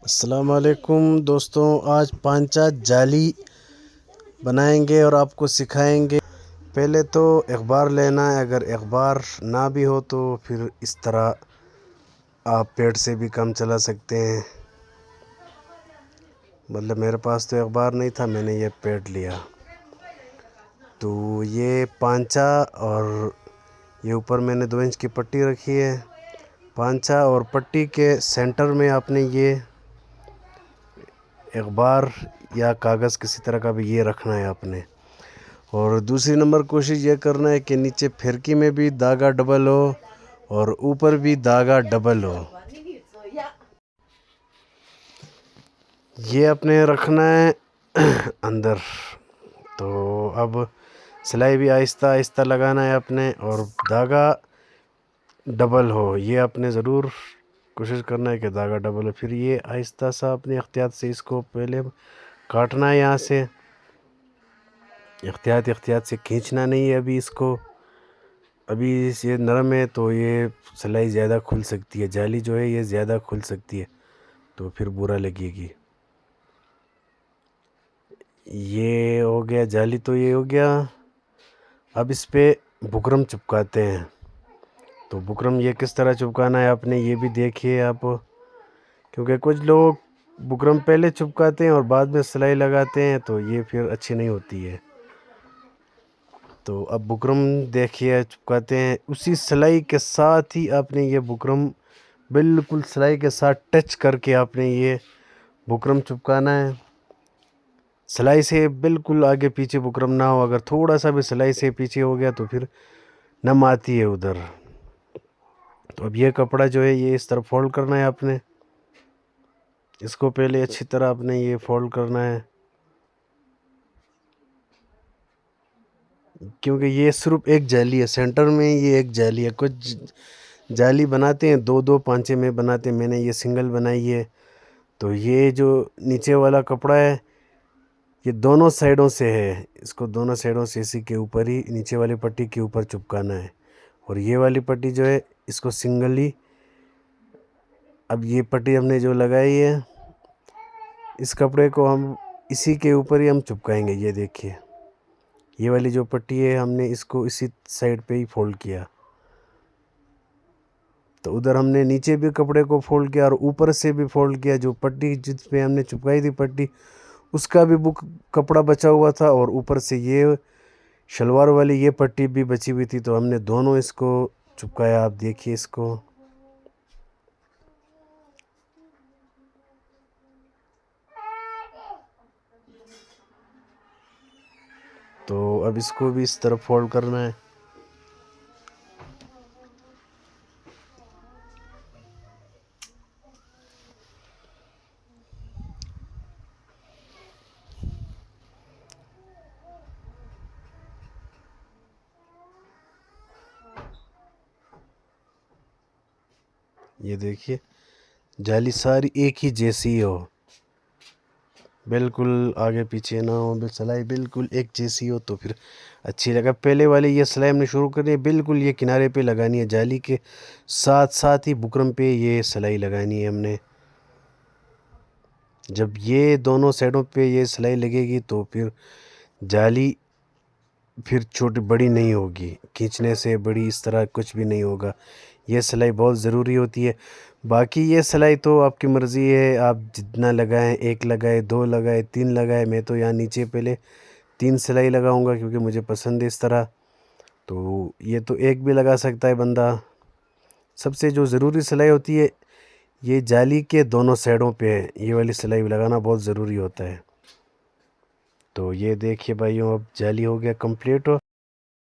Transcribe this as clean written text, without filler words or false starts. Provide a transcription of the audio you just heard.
अस्सलाम वालेकुम दोस्तों, आज पांचा जाली बनाएंगे और आपको सिखाएंगे। पहले तो अखबार लेना है, अगर अखबार ना भी हो तो फिर इस तरह आप पेड़ से भी काम चला सकते हैं। मतलब मेरे पास तो अखबार नहीं था, मैंने ये पेड़ लिया। तो ये पांचा और ये ऊपर मैंने 2 इंच की पट्टी रखी है। पांचा और पट्टी के सेंटर में आपने ये अखबार या कागज़ किसी तरह का भी ये रखना है आपने। और दूसरी नंबर कोशिश ये करना है कि नीचे फिरकी में भी धागा डबल हो और ऊपर भी धागा डबल हो। ये अपने रखना है अंदर। तो अब सिलाई भी आहिस्ता आहिस्ता लगाना है अपने, और धागा डबल हो, ये आपने ज़रूर कोशिश करना है कि धागा डबल हो। फिर ये आहिस्ता सा अपने एहतियात से इसको पहले काटना है, यहाँ से एहतियात से खींचना नहीं है अभी इसको। अभी ये नरम है तो ये सिलाई ज़्यादा खुल सकती है, जाली जो है ये ज़्यादा खुल सकती है, तो फिर बुरा लगेगी। ये हो गया जाली, तो ये हो गया। अब इस पे बुकरम चिपकाते हैं। तो बुकरम ये किस तरह चिपकाना है आपने ये भी देखिए आप, क्योंकि कुछ लोग बुकरम पहले चिपकाते हैं और बाद में सिलाई लगाते हैं, तो ये फिर अच्छी नहीं होती है। तो अब बुकरम देखिए चिपकाते हैं, उसी सिलाई के साथ ही आपने ये बुकरम बिल्कुल सिलाई के साथ टच करके आपने ये बुकरम चिपकाना है। सिलाई से बिल्कुल आगे पीछे बुकरम ना हो, अगर थोड़ा सा भी सिलाई से पीछे हो गया तो फिर नम आती है उधर। तो अब ये कपड़ा जो है ये इस तरह फोल्ड करना है आपने। इसको पहले अच्छी तरह आपने ये फोल्ड करना है, क्योंकि ये सिर्फ एक जाली है, सेंटर में ये एक जाली है। कुछ जाली बनाते हैं दो दो पांचे में बनाते हैं, मैंने ये सिंगल बनाई है। तो ये जो नीचे वाला कपड़ा है ये दोनों साइडों से है, इसको दोनों साइडों से इसी के ऊपर ही नीचे वाली पट्टी के ऊपर चिपकाना है। और ये वाली पट्टी जो है इसको सिंगली, अब ये पट्टी हमने जो लगाई है इस कपड़े को हम इसी के ऊपर ही हम चिपकाएंगे। ये देखिए ये वाली जो पट्टी है हमने इसको इसी साइड पे ही फोल्ड किया। तो उधर हमने नीचे भी कपड़े को फोल्ड किया और ऊपर से भी फोल्ड किया। जो पट्टी जिस पे हमने चिपकाई थी पट्टी, उसका भी बुक कपड़ा बचा हुआ था, और ऊपर से ये शलवार वाली ये पट्टी भी बची हुई थी, तो हमने दोनों इसको चिपकाया। आप देखिए इसको। तो अब इसको भी इस तरफ फोल्ड करना है। ये देखिए जाली सारी एक ही जैसी हो, बिल्कुल आगे पीछे ना हो, सिलाई बिल्कुल एक जैसी हो, तो फिर अच्छी लगा। पहले वाली ये सिलाई हमने शुरू करनी है, बिल्कुल ये किनारे पे लगानी है, जाली के साथ साथ ही बुकरम पे ये सिलाई लगानी है हमने। जब ये दोनों साइडों पे ये सिलाई लगेगी तो फिर जाली फिर छोटी बड़ी नहीं होगी, खींचने से बड़ी इस तरह कुछ भी नहीं होगा। ये सिलाई बहुत ज़रूरी होती है। बाकी ये सिलाई तो आपकी मर्ज़ी है, आप जितना लगाएं, 1 लगाए, 2 लगाए, 3 लगाए। मैं तो यहाँ नीचे पहले 3 सिलाई लगाऊंगा क्योंकि मुझे पसंद है इस तरह। तो ये तो 1 भी लगा सकता है बंदा। सबसे जो ज़रूरी सिलाई होती है ये जाली के दोनों साइडों पे है, ये वाली सिलाई लगाना बहुत ज़रूरी होता है। तो ये देखिए भाइयों, अब जाली हो गया कंप्लीट हो।